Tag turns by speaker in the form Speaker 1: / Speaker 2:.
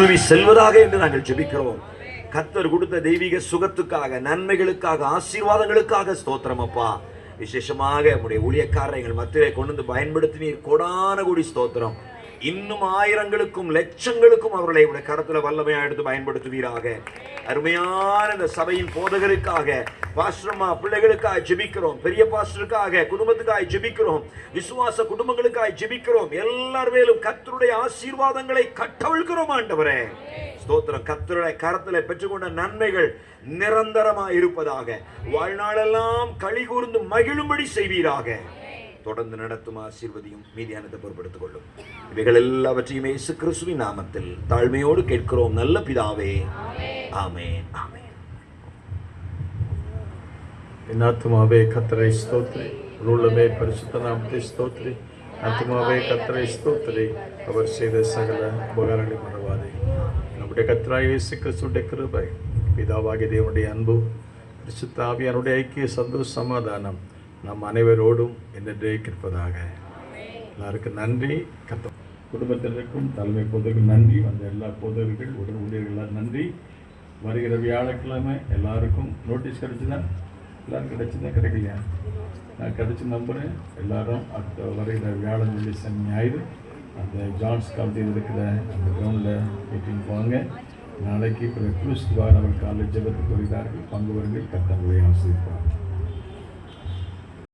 Speaker 1: ஊடுருவி செல்வதாக என்று நாங்கள் ஜெபிக்கிறோம். கர்த்தர் கொடுத்த தெய்வீக சுகத்துக்காக, நன்மைகளுக்காக, ஆசீர்வாதங்களுக்காக ஸ்தோத்திரம் அப்பா. விசேஷமாக உடைய ஊழியக்காரரை எங்கள் மத்தியிலே கொண்டு வந்து பயன்படுத்தினீர். கோடான கோடி ஸ்தோத்திரம். இன்னும் ஆயிரங்களுக்கும் லட்சங்களுக்கும் அவர்களை உடைய கரத்துல வல்லமையா எடுத்து பயன்படுத்துவீராக. அருமையான இந்த சபையின் போதகருக்காக, பாஸ்டர்மா பிள்ளைகளுக்காக ஜெபிக்கிறோம். பெரிய பாஸ்டருக்காக, குடும்பத்துக்காக ஜெபிக்கிறோம். விசுவாச குடும்பங்களுக்காக ஜெபிக்கிறோம். எல்லார் மேலும் கர்த்தருடைய ஆசீர்வாதங்களை கட்டவிழ்கிறோம் ஆண்டவரே. ஸ்தோத்திரம். கர்த்தருடைய கரத்துல பெற்றுக்கொண்ட நன்மைகள் நிரந்தரமா இருப்பதாக, வாழ்நாளெல்லாம் களி கூர்ந்து மகிழும்படி செய்வீராக. தொடர்ந்து நடத்தும் ஆசீர்வதியும் மீதியானதை பொறுப்படுத்திக் கொள்ளும். இவைகள் எல்லாவற்றையும் இயேசு கிறிஸ்துவின் நாமத்தில் தாழ்மையோடு கேட்கிறோம் நல்ல பிதாவே. ஆமென். ஆமென்.
Speaker 2: என் ஆத்துமாவே கர்த்தரை ஸ்தோத்திரி, உள்ளமே பரிசுத்த நாமத்தை ஸ்தோத்திரி. ஆத்துமாவே கர்த்தரை ஸ்தோத்திரி, அவர் செய்த சகல உபகாரங்களை மறவாதே. நம்முடைய கர்த்தராகிய இயேசு கிறிஸ்துவின் கிருபை, பிதாவாகிய தேவனுடைய அன்பு, பரிசுத்த ஆவியானுடைய ஐக்கிய சந்தோஷ சமாதானம் நம் அனைவரோடும் என்றென்றைக்கு இருப்பதாக. எல்லாருக்கும் நன்றி. குடும்பத்தினருக்கும் தலைமை போதகர்கள் நன்றி. வந்த எல்லா போதகர்கள், உடன் ஊழியர்கள் நன்றி. வருகிற வியாழக்கிழமை எல்லாருக்கும் நோட்டீஸ் கிடைச்சுன்னா, எல்லோரும் கிடைச்சுன்னா கிடைக்கலையா? நான் கிடைச்சி நம்புகிறேன். எல்லோரும் அடுத்த வருகிற வியாழன், வெள்ளி, சனி, ஞாயிறு அந்த ஜான்ஸ் காலேஜில் இருக்கிற அந்த கிரவுண்டில் மீட்டிங் போவாங்க. நாளைக்கு க்ரூஸ் துவார் அவர் காலேஜ் ஜெபத்துக்கு வருகிறார்கள். பங்கு வருங்கள். கர்த்தர் உங்களை ஆசீர்வதிப்பார்.